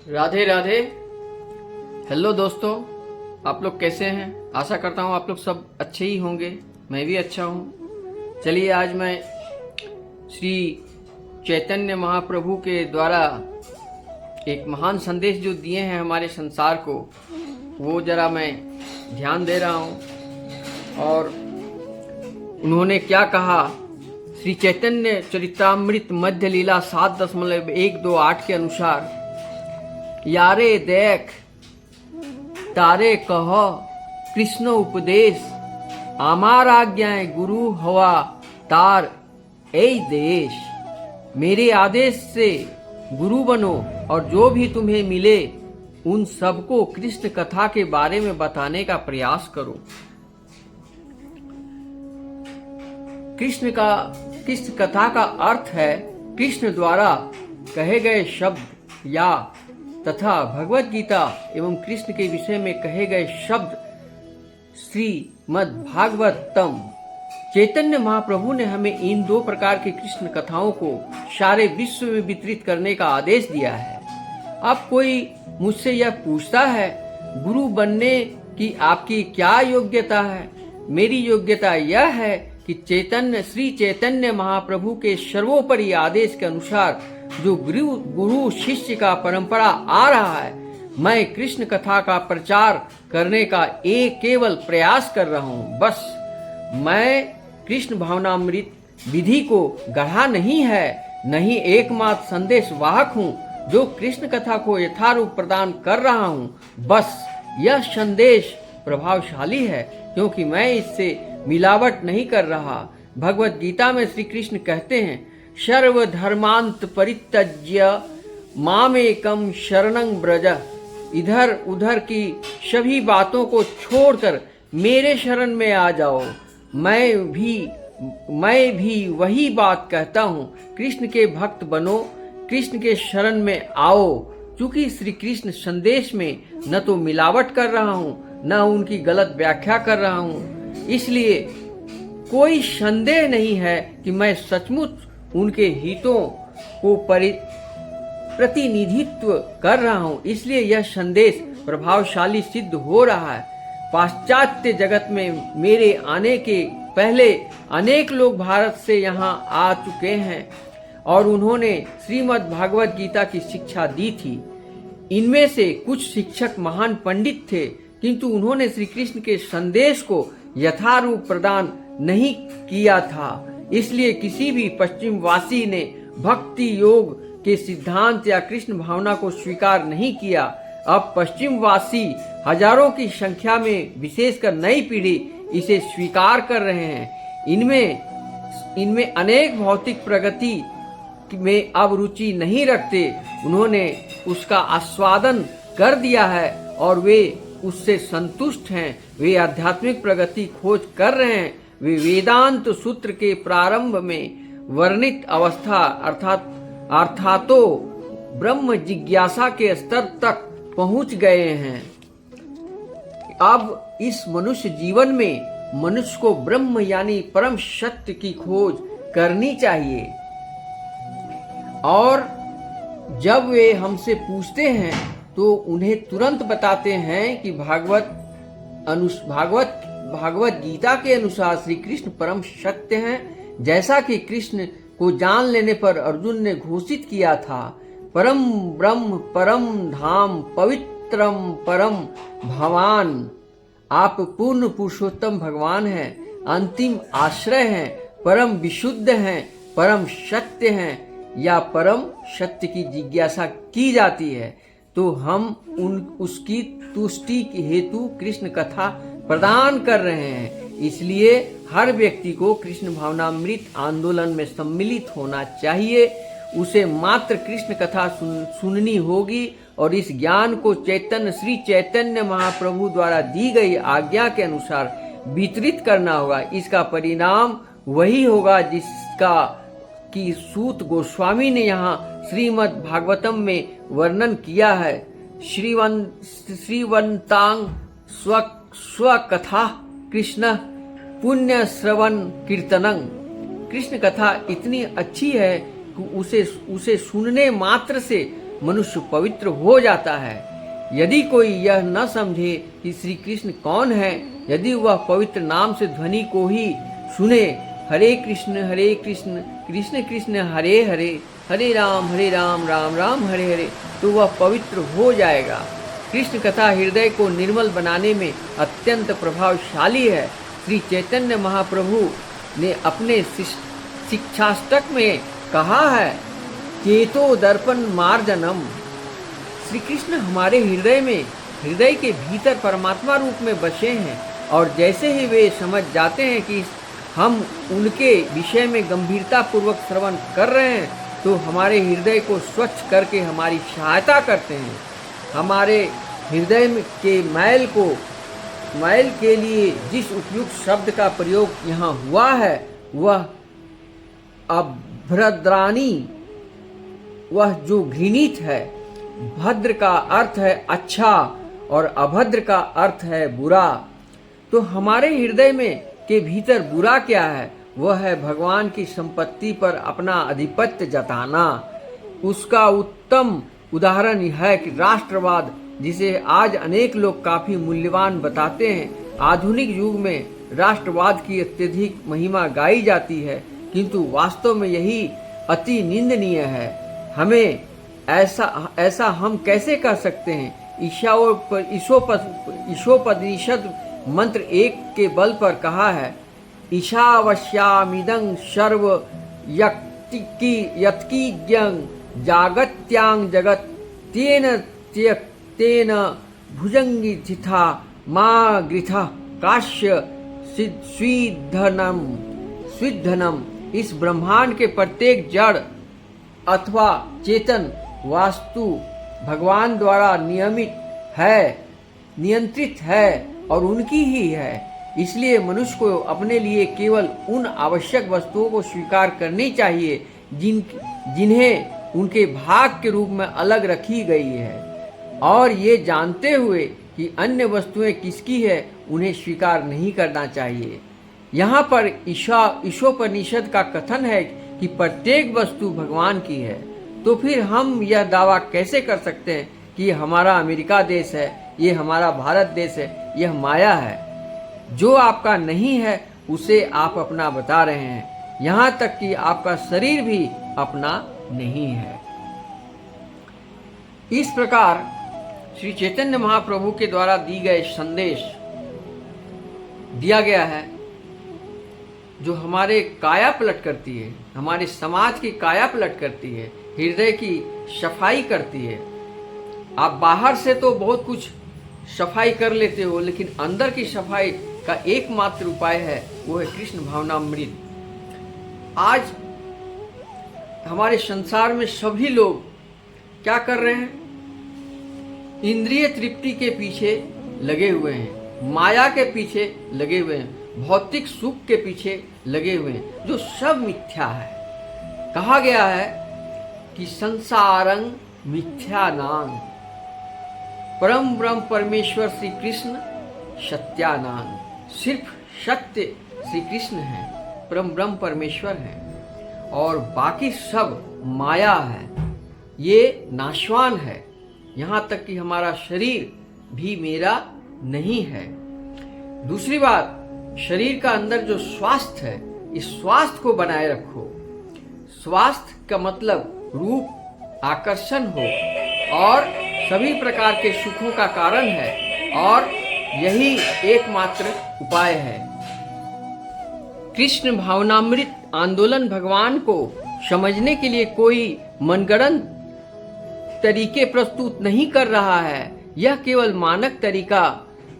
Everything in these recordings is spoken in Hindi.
राधे राधे। हेलो दोस्तों, आप लोग कैसे हैं? आशा करता हूँ आप लोग सब अच्छे ही होंगे। मैं भी अच्छा हूँ। चलिए, आज मैं श्री चैतन्य महाप्रभु के द्वारा एक महान संदेश जो दिए हैं हमारे संसार को, वो जरा मैं ध्यान दे रहा हूँ। और उन्होंने क्या कहा, श्री चैतन्य चरितामृत मध्य लीला 7.128 के अनुसार, यारे देख तारे कह कृष्ण उपदेश, आमार आज्ञाएं गुरु हवा तार ए देश। मेरे आदेश से गुरु बनो और जो भी तुम्हें मिले उन सबको कृष्ण कथा के बारे में बताने का प्रयास करो। कृष्ण कथा का अर्थ है कृष्ण द्वारा कहे गए शब्द या तथा भगवत गीता एवं कृष्ण के विषय में कहे गए शब्द। श्रीमद् भागवतम। चैतन्य महाप्रभु ने हमें इन दो प्रकार की कृष्ण कथाओं को सारे विश्व में वितरित करने का आदेश दिया है। अब कोई मुझसे यह पूछता है, गुरु बनने की आपकी क्या योग्यता है? मेरी योग्यता यह है कि श्री चैतन्य महाप्रभु के सर्वोपरि आदेश के अनुसार जो गुरु शिष्य का परंपरा आ रहा है, मैं कृष्ण कथा का प्रचार करने का एक केवल प्रयास कर रहा हूँ। बस मैं कृष्ण भावनामृत विधि को गढ़ा नहीं है, नहीं एकमात्र संदेश वाहक हूँ जो कृष्ण कथा को यथारूप प्रदान कर रहा हूँ। बस यह संदेश प्रभावशाली है क्योंकि मैं इससे मिलावट नहीं कर रहा। भगवत गीता में श्री कृष्ण कहते हैं, सर्वधर्मांत परित्यज्य मामेकम शरणं ब्रज। इधर उधर की सभी बातों को छोड़कर मेरे शरण में आ जाओ। मैं भी वही बात कहता हूँ, कृष्ण के भक्त बनो, कृष्ण के शरण में आओ। चूंकि श्री कृष्ण संदेश में न तो मिलावट कर रहा हूँ न उनकी गलत व्याख्या कर रहा हूँ, इसलिए कोई संदेह नहीं है कि मैं सचमुच उनके हितों को प्रतिनिधित्व कर रहा हूँ। इसलिए यह संदेश प्रभावशाली सिद्ध हो रहा है। पाश्चात्य जगत में मेरे आने के पहले अनेक लोग भारत से यहाँ आ चुके हैं और उन्होंने श्रीमद् भागवत गीता की शिक्षा दी थी। इनमें से कुछ शिक्षक महान पंडित थे, किंतु उन्होंने श्री कृष्ण के संदेश को यथारूप प्रदान नहीं किया था। इसलिए किसी भी पश्चिमवासी ने भक्ति योग के सिद्धांत या कृष्ण भावना को स्वीकार नहीं किया। अब पश्चिमवासी हजारों की संख्या में, विशेषकर नई पीढ़ी, इसे स्वीकार कर रहे हैं। इनमें अनेक भौतिक प्रगति में अब रुचि नहीं रखते। उन्होंने उसका आस्वादन कर दिया है और वे उससे संतुष्ट हैं। वे आध्यात्मिक प्रगति खोज कर रहे हैं। वे वेदांत सूत्र के प्रारंभ में वर्णित अवस्था अर्थातो ब्रह्म जिज्ञासा के स्तर तक पहुंच गए हैं। अब इस मनुष्य जीवन में मनुष्य को ब्रह्म यानी परम सत्य की खोज करनी चाहिए। और जब वे हमसे पूछते हैं तो उन्हें तुरंत बताते हैं कि भागवत गीता के अनुसार श्री कृष्ण परम सत्य हैं। जैसा कि कृष्ण को जान लेने पर अर्जुन ने घोषित किया था, परम ब्रह्म परम धाम पवित्रम परम भवान। आप पूर्ण पुरुषोत्तम भगवान हैं, अंतिम आश्रय हैं, परम विशुद्ध हैं, परम सत्य हैं। या परम सत्य की जिज्ञासा की जाती है तो हम उसकी तुष्टि के हेतु कृष्ण कथा प्रदान कर रहे हैं। इसलिए हर व्यक्ति को कृष्ण भावनामृत आंदोलन में सम्मिलित होना चाहिए। उसे मात्र कृष्ण कथा सुननी होगी और इस ज्ञान को श्री चैतन्य महाप्रभु द्वारा दी गई आज्ञा के अनुसार वितरित करना होगा। इसका परिणाम वही होगा जिसका कि सूत गोस्वामी ने यहाँ श्रीमद् भागवतम में वर्णन किया है। श्रीवंतांग स्वकथा कृष्ण पुण्य श्रवण कीर्तनं। कृष्ण कथा इतनी अच्छी है कि उसे सुनने मात्र से मनुष्य पवित्र हो जाता है। यदि कोई यह न समझे कि श्री कृष्ण कौन है, यदि वह पवित्र नाम से ध्वनि को ही सुने, हरे कृष्ण कृष्ण कृष्ण हरे हरे, हरे राम राम राम हरे हरे, तो वह पवित्र हो जाएगा। कृष्ण कथा हृदय को निर्मल बनाने में अत्यंत प्रभावशाली है। श्री चैतन्य महाप्रभु ने अपने शिक्षाष्टक में कहा है, चेतो दर्पण मार्जनम। श्री कृष्ण हमारे हृदय के भीतर परमात्मा रूप में बसे हैं, और जैसे ही वे समझ जाते हैं कि हम उनके विषय में गंभीरता पूर्वक श्रवण कर रहे हैं, तो हमारे हृदय को स्वच्छ करके हमारी सहायता करते हैं। हमारे हृदय के मैल के लिए जिस उपयुक्त शब्द का प्रयोग यहाँ हुआ है, वह अभ्रद्रानी, वह जो घृणित है। भद्र का अर्थ है अच्छा और अभद्र का अर्थ है बुरा। तो हमारे हृदय में के भीतर बुरा क्या है? वह है भगवान की संपत्ति पर अपना आधिपत्य जताना। उसका उत्तम उदाहरण यह है कि राष्ट्रवाद, जिसे आज अनेक लोग काफी मूल्यवान बताते हैं। आधुनिक युग में राष्ट्रवाद की अत्यधिक महिमा गाई जाती है, किंतु वास्तव में यही अति निंदनीय है। हमें ऐसा हम कैसे कर सकते हैं? ईशोपनिषद मंत्र 1 के बल पर कहा है, ईशावश्यामिदं सर्व यत्किज्ञं जागत्यां जगत् तेन भुजंगी थिथा मा गृथा काश्य स्विद्धनम। इस ब्रह्मांड के प्रत्येक जड़ अथवा चेतन वास्तु भगवान द्वारा नियंत्रित है और उनकी ही है। इसलिए मनुष्य को अपने लिए केवल उन आवश्यक वस्तुओं को स्वीकार करनी चाहिए जिन्हें उनके भाग के रूप में अलग रखी गई है, और ये जानते हुए कि अन्य वस्तुएं किसकी है, उन्हें स्वीकार नहीं करना चाहिए। यहाँ पर ईशोपनिषद का कथन है कि प्रत्येक वस्तु भगवान की है। तो फिर हम यह दावा कैसे कर सकते हैं कि हमारा अमेरिका देश है, ये हमारा भारत देश है, यह माया है? जो आपका नहीं है उसे आप अपना बता रहे हैं, यहाँ तक कि आपका शरीर भी अपना नहीं है। इस प्रकार श्री चैतन्य महाप्रभु के द्वारा दी गए संदेश दिया गया है, जो हमारे काया पलट करती है, हमारे समाज की काया पलट करती है, हृदय की सफाई करती है। आप बाहर से तो बहुत कुछ सफाई कर लेते हो, लेकिन अंदर की सफाई का एकमात्र उपाय है, वो है कृष्ण भावनामृत। आज हमारे संसार में सभी लोग क्या कर रहे हैं? इंद्रिय तृप्ति के पीछे लगे हुए हैं, माया के पीछे लगे हुए हैं, भौतिक सुख के पीछे लगे हुए हैं, जो सब मिथ्या है। कहा गया है कि संसारं मिथ्यानां परम ब्रह्म परमेश्वर श्री कृष्ण सत्यानां। सिर्फ सत्य श्री कृष्ण है, परम ब्रह्म परमेश्वर है, और बाकी सब माया है, ये नाशवान है। यहाँ तक कि हमारा शरीर भी मेरा नहीं है। दूसरी बात, शरीर का अंदर जो स्वास्थ्य है, इस स्वास्थ्य को बनाए रखो। स्वास्थ्य का मतलब रूप आकर्षण हो और सभी प्रकार के सुखों का कारण है, और यही एकमात्र उपाय है। कृष्ण भावनामृत आंदोलन भगवान को समझने के लिए कोई मनगढ़ंत तरीके प्रस्तुत नहीं कर रहा है, यह केवल मानक तरीका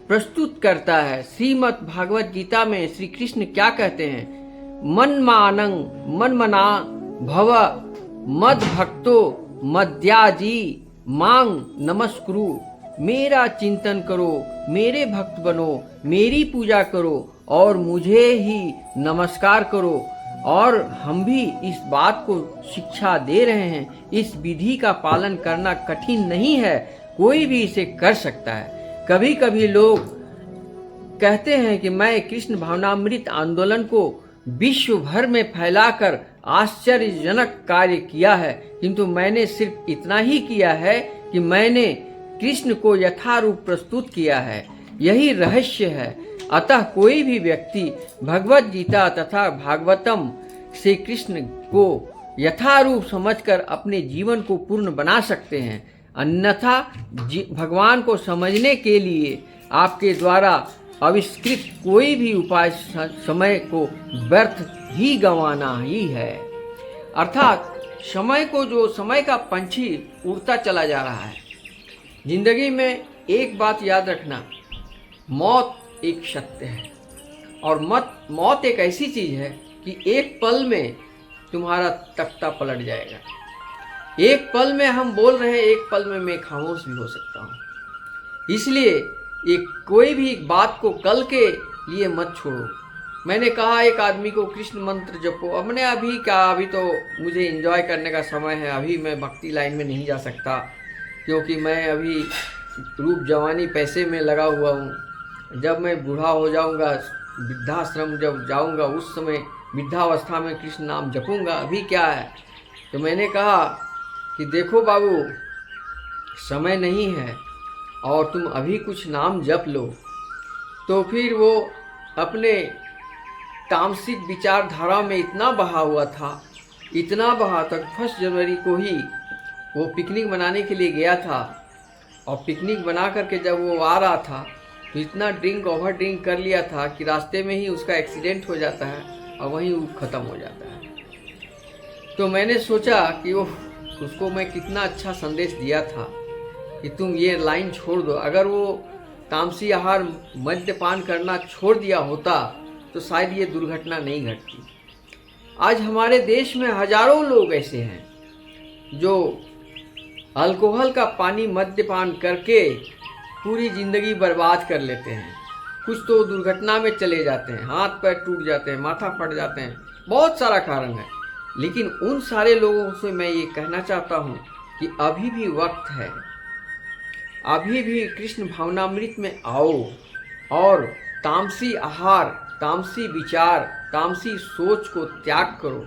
प्रस्तुत करता है। श्रीमद् भागवत गीता में श्री कृष्ण क्या कहते हैं? मनमना भव मद भक्तो मद्याजी मांग नमस्कुरु। मेरा चिंतन करो, मेरे भक्त बनो, मेरी पूजा करो और मुझे ही नमस्कार करो। और हम भी इस बात को शिक्षा दे रहे हैं। इस विधि का पालन करना कठिन नहीं है, कोई भी इसे कर सकता है। कभी कभी लोग कहते हैं कि मैं कृष्ण भावनामृत आंदोलन को विश्व भर में फैलाकर आश्चर्यजनक कार्य किया है, किंतु मैंने सिर्फ इतना ही किया है कि मैंने कृष्ण को यथारूप प्रस्तुत किया है। यही रहस्य है। अतः कोई भी व्यक्ति भगवत गीता तथा भागवतम से कृष्ण को यथारूप समझकर अपने जीवन को पूर्ण बना सकते हैं। अन्यथा भगवान को समझने के लिए आपके द्वारा आविष्कृत कोई भी उपाय समय को व्यर्थ ही गंवाना ही है। अर्थात समय का पंछी उड़ता चला जा रहा है। जिंदगी में एक बात याद रखना, मौत एक सत्य है और मौत एक ऐसी चीज है कि एक पल में तुम्हारा तख्ता पलट जाएगा। एक पल में हम बोल रहे हैं, एक पल में मैं खामोश भी हो सकता हूँ। इसलिए कोई भी बात को कल के लिए मत छोड़ो। मैंने कहा एक आदमी को कृष्ण मंत्र जपो। अब मैंने अभी कहा अभी तो मुझे एंजॉय करने का समय है, अभी मैं भक्ति लाइन में नहीं जा सकता क्योंकि मैं अभी रूप जवानी पैसे में लगा हुआ हूँ। जब मैं बूढ़ा हो जाऊँगा, वृद्धाश्रम जब जाऊँगा, उस समय वृद्धावस्था में कृष्ण नाम जपूँगा। अभी क्या है? तो मैंने कहा कि देखो बाबू, समय नहीं है और तुम अभी कुछ नाम जप लो। तो फिर वो अपने तामसिक विचारधारा में इतना बहा हुआ था, इतना बहा तक 1 जनवरी को ही वो पिकनिक मनाने के लिए गया था और पिकनिक बना करके जब वो आ रहा था तो इतना ओवर ड्रिंक कर लिया था कि रास्ते में ही उसका एक्सीडेंट हो जाता है और वहीं वो ख़त्म हो जाता है। तो मैंने सोचा कि उसको मैं कितना अच्छा संदेश दिया था कि तुम ये लाइन छोड़ दो। अगर वो तामसी आहार मद्यपान करना छोड़ दिया होता तो शायद ये दुर्घटना नहीं घटती। आज हमारे देश में हजारों लोग ऐसे हैं जो अल्कोहल का पानी मद्यपान करके पूरी जिंदगी बर्बाद कर लेते हैं। कुछ तो दुर्घटना में चले जाते हैं, हाथ पैर टूट जाते हैं, माथा फट जाते हैं, बहुत सारा कारण है। लेकिन उन सारे लोगों से मैं ये कहना चाहता हूँ कि अभी भी वक्त है, अभी भी कृष्ण भावनामृत में आओ और तामसी आहार, तामसी विचार, तामसी सोच को त्याग करो।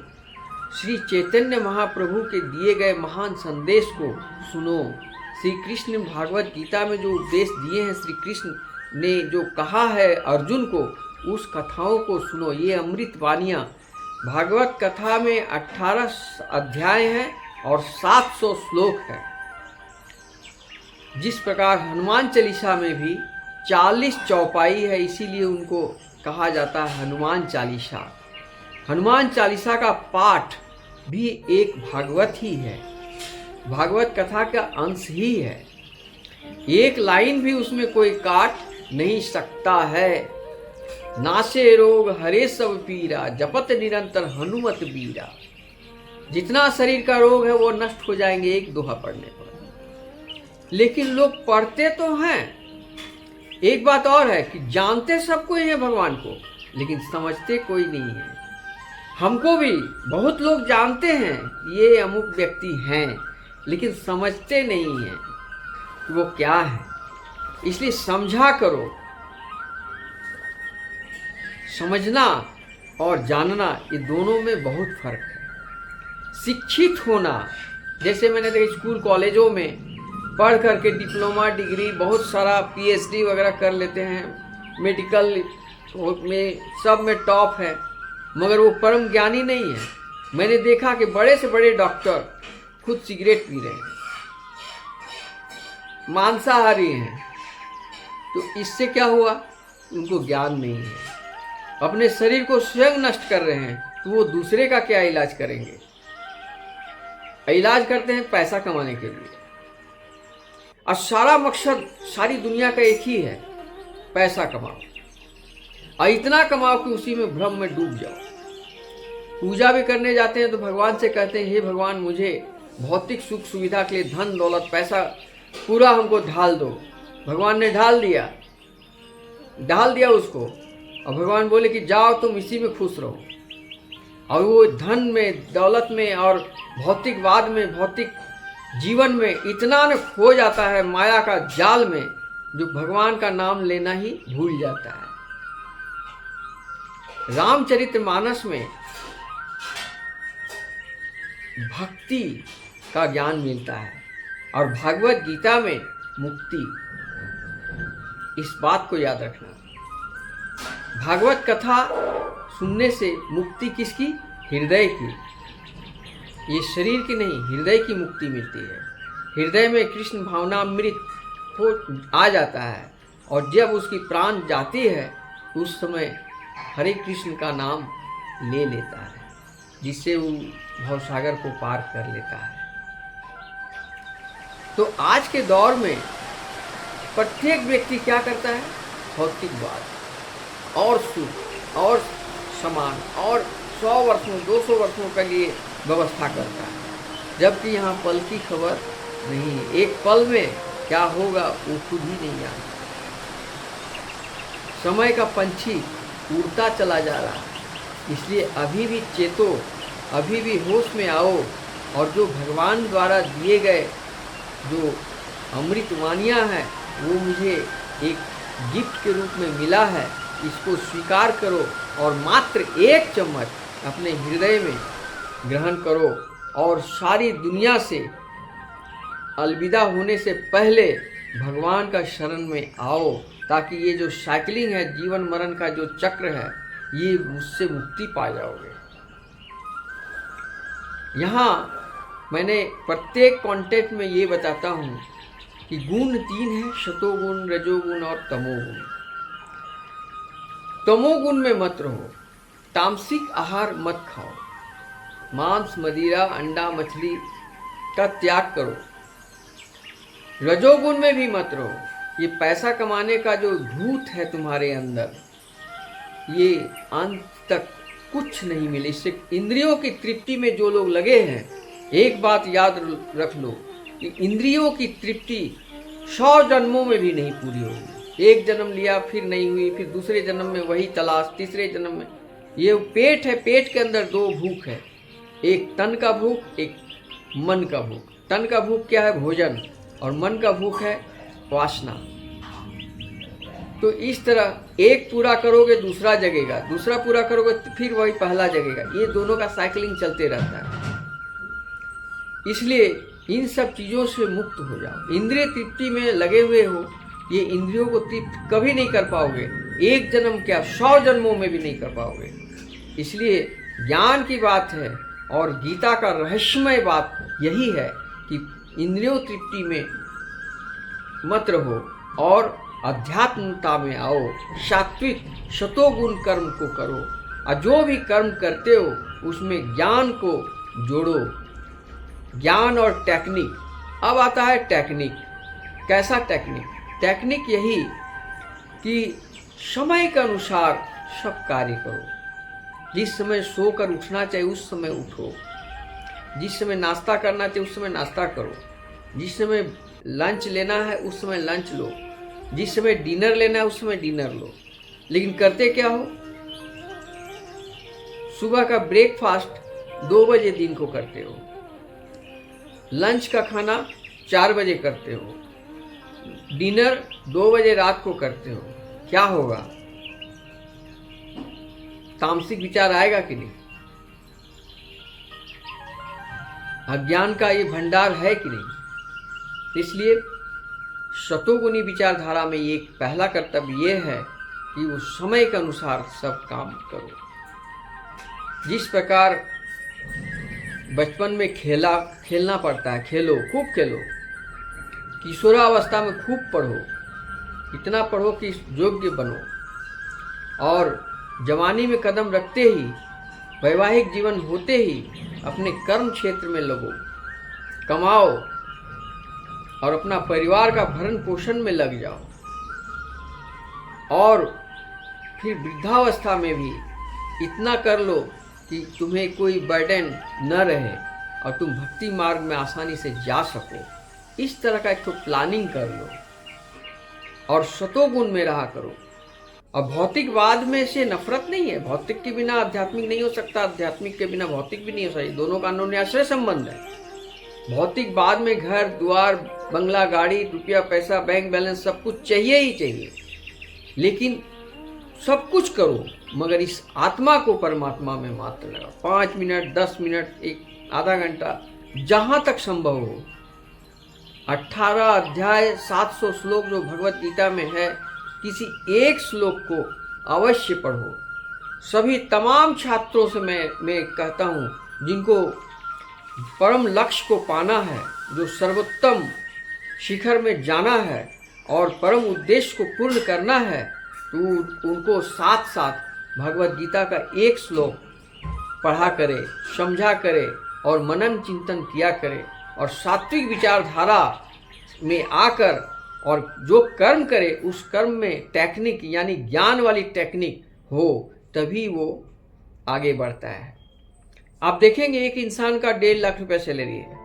श्री चैतन्य महाप्रभु के दिए गए महान संदेश को सुनो। श्री कृष्ण भागवत गीता में जो उपदेश दिए हैं, श्री कृष्ण ने जो कहा है अर्जुन को, उस कथाओं को सुनो। ये अमृत वाणियाँ भागवत कथा में 18 अध्याय हैं और 700 श्लोक है। जिस प्रकार हनुमान चालीसा में भी 40 चौपाई है, इसीलिए उनको कहा जाता है हनुमान चालीसा। हनुमान चालीसा का पाठ भी एक भागवत ही है, भागवत कथा का अंश ही है। एक लाइन भी उसमें कोई काट नहीं सकता है। नासे रोग हरे सब पीरा, जपत निरंतर हनुमत बीरा। जितना शरीर का रोग है वो नष्ट हो जाएंगे एक दोहा पढ़ने पर। लेकिन लोग पढ़ते तो हैं। एक बात और है कि जानते सब कोई है भगवान को, लेकिन समझते कोई नहीं है। हमको भी बहुत लोग जानते हैं ये अमुक व्यक्ति हैं, लेकिन समझते नहीं हैं कि वो क्या है। इसलिए समझा करो। समझना और जानना, ये दोनों में बहुत फर्क है। शिक्षित होना, जैसे मैंने देखा स्कूल कॉलेजों में पढ़ करके डिप्लोमा डिग्री, बहुत सारा पीएचडी वगैरह कर लेते हैं, मेडिकल में सब में टॉप है, मगर वो परम ज्ञानी नहीं है। मैंने देखा कि बड़े से बड़े डॉक्टर खुद सिगरेट पी रहे हैं, मांसाहारी हैं। तो इससे क्या हुआ? उनको ज्ञान नहीं है, अपने शरीर को स्वयं नष्ट कर रहे हैं, तो वो दूसरे का क्या इलाज करेंगे? इलाज करते हैं पैसा कमाने के लिए, और सारा मकसद सारी दुनिया का एक ही है, पैसा कमाओ, और इतना कमाओ कि उसी में भ्रम में डूब जाओ। पूजा भी करने जाते हैं तो भगवान से कहते हैं, हे भगवान, मुझे भौतिक सुख सुविधा के लिए धन दौलत पैसा पूरा हमको ढाल दो। भगवान ने ढाल दिया उसको, और भगवान बोले कि जाओ तुम इसी में खुश रहो। और वो धन में, दौलत में और भौतिकवाद में, भौतिक जीवन में इतना न खो जाता है माया का जाल में, जो भगवान का नाम लेना ही भूल जाता है। रामचरितमानस में भक्ति का ज्ञान मिलता है और भागवत गीता में मुक्ति। इस बात को याद रखना। भागवत कथा सुनने से मुक्ति किसकी? हृदय की। ये शरीर की नहीं, हृदय की मुक्ति मिलती है। हृदय में कृष्ण भावनामृत हो आ जाता है और जब उसकी प्राण जाती है उस समय हरे कृष्ण का नाम ले लेता है, जिससे वो भवसागर को पार कर लेता है। तो आज के दौर में प्रत्येक व्यक्ति क्या करता है? भौतिकवाद और सुख और समान और 100 वर्षों 200 वर्षों के लिए व्यवस्था करता है, जबकि यहाँ पल की खबर नहीं है। एक पल में क्या होगा वो खुद ही नहीं जानता। समय का पंछी उड़ता चला जा रहा है, इसलिए अभी भी चेतो, अभी भी होश में आओ और जो भगवान द्वारा दिए गए जो अमृतवाणियाँ हैं वो मुझे एक गिफ्ट के रूप में मिला है, इसको स्वीकार करो और मात्र एक चम्मच अपने हृदय में ग्रहण करो और सारी दुनिया से अलविदा होने से पहले भगवान का शरण में आओ, ताकि ये जो साइकिलिंग है, जीवन मरण का जो चक्र है, ये मुझसे मुक्ति पा जाओगे। यहाँ मैंने प्रत्येक कॉन्टेक्ट में ये बताता हूँ कि गुण 3 है, सतोगुण, रजोगुण और तमोगुण। तमोगुण में मत रहो, तामसिक आहार मत खाओ, मांस, मदिरा, अंडा, मछली का त्याग करो। रजोगुण में भी मत रहो, ये पैसा कमाने का जो भूत है तुम्हारे अंदर, ये अंत तक कुछ नहीं मिले। इससे इंद्रियों की तृप्ति में जो लोग लगे हैं, एक बात याद रख लो कि इंद्रियों की तृप्ति 100 जन्मों में भी नहीं पूरी होगी। एक जन्म लिया फिर नहीं हुई, फिर दूसरे जन्म में वही तलाश, तीसरे जन्म में। ये पेट है, पेट के अंदर 2 भूख है, एक तन का भूख, एक मन का भूख। तन का भूख क्या है? भोजन। और मन का भूख है वासना। तो इस तरह एक पूरा करोगे दूसरा जगेगा, दूसरा पूरा करोगे तो फिर वही पहला जगेगा। ये दोनों का साइकिलिंग चलते रहता है। इसलिए इन सब चीज़ों से मुक्त हो जाओ। इंद्रिय तृप्ति में लगे हुए हो, ये इंद्रियों को तृप्त कभी नहीं कर पाओगे। एक जन्म क्या 100 जन्मों में भी नहीं कर पाओगे। इसलिए ज्ञान की बात है और गीता का रहस्यमय बात यही है कि इंद्रियों तृप्ति में मत रहो और अध्यात्मता में आओ। सात्विक शतोगुण कर्म को करो और जो भी कर्म करते हो उसमें ज्ञान को जोड़ो। ज्ञान और टेक्निक। अब आता है टेक्निक। कैसा टेक्निक? टेक्निक यही कि समय के अनुसार सब कार्य करो। जिस समय सोकर उठना चाहिए उस समय उठो, जिस समय नाश्ता करना चाहिए उस समय नाश्ता करो, जिस समय लंच लेना है उस समय लंच लो, जिस समय डिनर लेना है उस समय डिनर लो। लेकिन करते क्या हो? सुबह का ब्रेकफास्ट 2 बजे दिन को करते हो, लंच का खाना 4 बजे करते हो, डिनर 2 बजे रात को करते हो। क्या होगा? तामसिक विचार आएगा कि नहीं? अज्ञान का ये भंडार है कि नहीं? इसलिए शतोगुणी विचारधारा में ये पहला कर्तव्य ये है कि उस समय के अनुसार सब काम करो। जिस प्रकार बचपन में खेलना पड़ता है, खेलो, खूब खेलो। किशोरावस्था में खूब पढ़ो, इतना पढ़ो कि योग्य बनो। और जवानी में कदम रखते ही, वैवाहिक जीवन होते ही अपने कर्म क्षेत्र में लगो, कमाओ और अपना परिवार का भरण पोषण में लग जाओ। और फिर वृद्धावस्था में भी इतना कर लो कि तुम्हें कोई बर्डन न रहे और तुम भक्ति मार्ग में आसानी से जा सको। इस तरह का एक तो प्लानिंग कर लो और सतोगुण में रहा करो। और भौतिकवाद में से नफरत नहीं है। भौतिक के बिना आध्यात्मिक नहीं हो सकता, आध्यात्मिक के बिना भौतिक भी नहीं हो सकता। दोनों का अन्योन्याश्रय संबंध है। भौतिकवाद में घर द्वार, बंगला, गाड़ी, रुपया, पैसा, बैंक बैलेंस सब कुछ चाहिए ही चाहिए, लेकिन सब कुछ करो, मगर इस आत्मा को परमात्मा में मात्र लगाओ। 5 मिनट, 10 मिनट, एक आधा घंटा, जहां तक संभव हो। 18 अध्याय 700 श्लोक जो भगवत गीता में है, किसी एक श्लोक को अवश्य पढ़ो। सभी तमाम छात्रों से मैं कहता हूँ, जिनको परम लक्ष्य को पाना है, जो सर्वोत्तम शिखर में जाना है और परम उद्देश्य को पूर्ण करना है, तो उनको साथ साथ भगवत गीता का एक श्लोक पढ़ा करे, समझा करे और मनन चिंतन किया करे, और सात्विक विचारधारा में आकर और जो कर्म करे उस कर्म में टेक्निक यानी ज्ञान वाली टेक्निक हो, तभी वो आगे बढ़ता है। आप देखेंगे एक इंसान का 1.5 लाख रुपए सैलरी है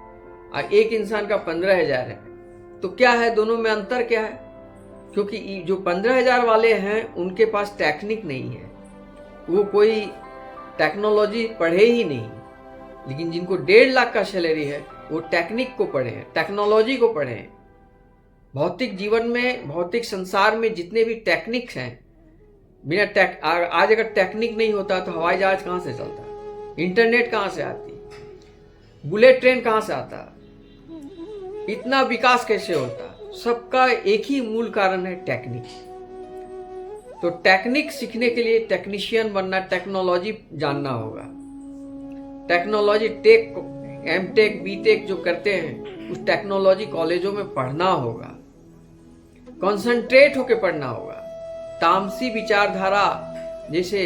और एक इंसान का 15,000 है, तो क्या है, दोनों में अंतर क्या है? क्योंकि जो 15,000 वाले हैं उनके पास टेक्निक नहीं है, वो कोई टेक्नोलॉजी पढ़े ही नहीं, लेकिन जिनको 1.5 लाख का सैलरी है वो टेक्निक को पढ़े हैं, टेक्नोलॉजी को पढ़े हैं। भौतिक जीवन में, भौतिक संसार में जितने भी टेक्निक्स हैं, बिना आज अगर टेक्निक नहीं होता तो हवाई जहाज कहाँ से चलता, इंटरनेट कहाँ से आती, बुलेट ट्रेन कहाँ से आता, इतना विकास कैसे होता? सबका एक ही मूल कारण है, टेक्निक। तो टेक्निक सीखने के लिए टेक्नीशियन बनना, टेक्नोलॉजी जानना होगा। टेक्नोलॉजी टेक, एमटेक, बीटेक जो करते हैं, उस टेक्नोलॉजी कॉलेजों में पढ़ना होगा, कंसंट्रेट होकर पढ़ना होगा। तामसी विचारधारा जैसे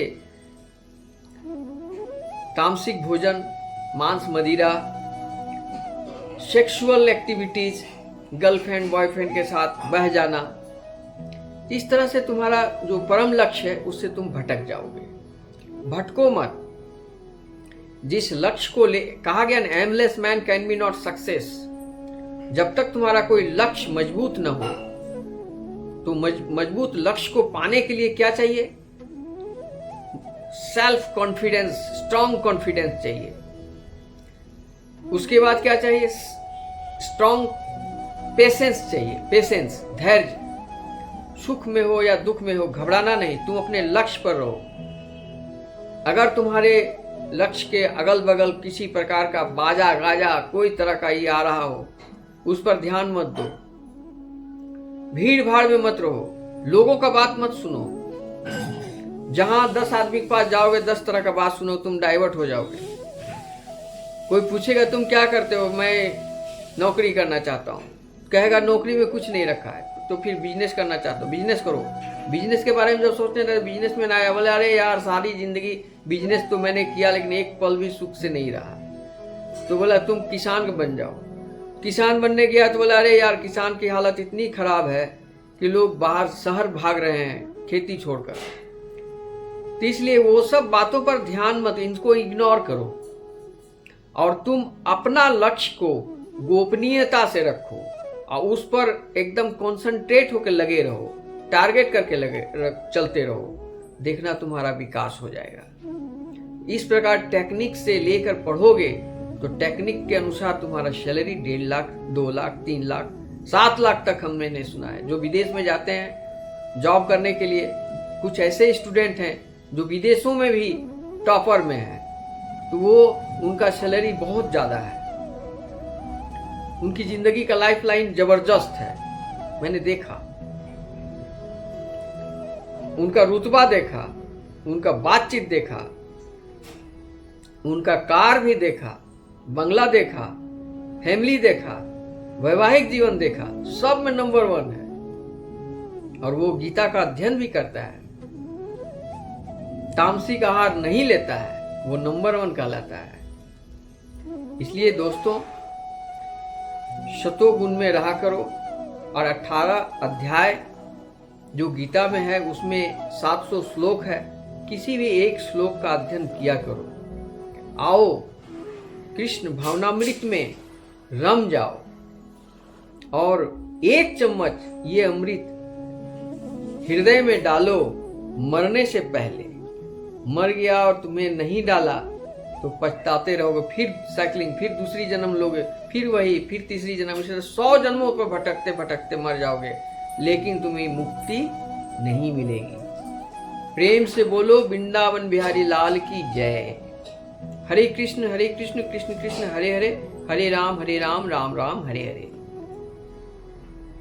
तामसिक भोजन, मांस मदिरा, सेक्सुअल एक्टिविटीज, गर्लफ्रेंड बॉयफ्रेंड के साथ बह जाना, इस तरह से तुम्हारा जो परम लक्ष्य है उससे तुम भटक जाओगे। भटको मत। जिस लक्ष्य को ले कहा गया, aimless man can be not success. जब तक तुम्हारा कोई लक्ष्य मजबूत न हो, तो मजबूत लक्ष्य को पाने के लिए क्या चाहिए? सेल्फ कॉन्फिडेंस, स्ट्रॉन्ग कॉन्फिडेंस चाहिए। उसके बाद क्या चाहिए? स्ट्रॉन्ग पेशेंस चाहिए, पेशेंस, धैर्य। सुख में हो या दुख में हो, घबराना नहीं, तुम अपने लक्ष्य पर रहो। अगर तुम्हारे लक्ष्य के अगल बगल किसी प्रकार का बाजा गाजा कोई तरह का ये आ रहा हो, उस पर ध्यान मत दो। भीड़ भाड़ में मत रहो, लोगों का बात मत सुनो। जहां 10 आदमी के पास जाओगे, 10 तरह का बात सुनो, तुम डाइवर्ट हो जाओगे। कोई पूछेगा तुम क्या करते हो, मैं नौकरी करना चाहता हूँ, कहेगा नौकरी में कुछ नहीं रखा है, तो फिर बिजनेस करना चाहते हो, बिजनेस करो। बिजनेस के बारे में जब सोचते रहे, बिजनेस में ना आया, बोले अरे यार सारी जिंदगी बिजनेस तो मैंने किया लेकिन एक पल भी सुख से नहीं रहा। तो बोला तुम किसान बन जाओ। किसान बनने गया तो बोला अरे यार किसान की हालत इतनी खराब है कि लोग बाहर शहर भाग रहे हैं खेती छोड़कर। तो इसलिए वो सब बातों पर ध्यान मत, इनको इग्नोर करो और तुम अपना लक्ष्य को गोपनीयता से रखो और उस पर एकदम कॉन्सेंट्रेट होकर लगे रहो, टारगेट करके चलते रहो, देखना तुम्हारा विकास हो जाएगा। इस प्रकार टेक्निक से लेकर पढ़ोगे तो टेक्निक के अनुसार तुम्हारा सैलरी 1.5 लाख, 2 लाख, 3 लाख, 7 लाख तक हमने नहीं सुना है। जो विदेश में जाते हैं जॉब करने के लिए, कुछ ऐसे स्टूडेंट हैं जो विदेशों में भी टॉपर में हैं, तो वो उनका सैलरी बहुत ज्यादा है, उनकी जिंदगी का लाइफ लाइन जबरदस्त है। मैंने देखा, उनका रुतबा देखा, उनका बातचीत देखा, उनका कार भी देखा, बंगला देखा, फैमिली देखा, वैवाहिक जीवन देखा, सब में नंबर 1 है। और वो गीता का अध्ययन भी करता है, तामसिक आहार नहीं लेता है, वो नंबर 1 कहलाता है। इसलिए दोस्तों, शतोगुण में रहा करो और 18 अध्याय जो गीता में है उसमें 700 श्लोक है, किसी भी एक श्लोक का अध्ययन किया करो। आओ कृष्ण भावनामृत में रम जाओ और 1 चम्मच ये अमृत हृदय में डालो मरने से पहले। मर गया और तुम्हें नहीं डाला तो पछताते रहोगे, फिर साइकिलिंग, फिर दूसरी जन्म लोगे, फिर वही, फिर तीसरी जन्म, इसे 100 जन्मों पर भटकते भटकते मर जाओगे, लेकिन तुम्हें मुक्ति नहीं मिलेगी। प्रेम से बोलो वृंदावन बिहारी लाल की जय। हरे कृष्ण कृष्ण कृष्ण हरे हरे, हरे राम राम राम हरे हरे।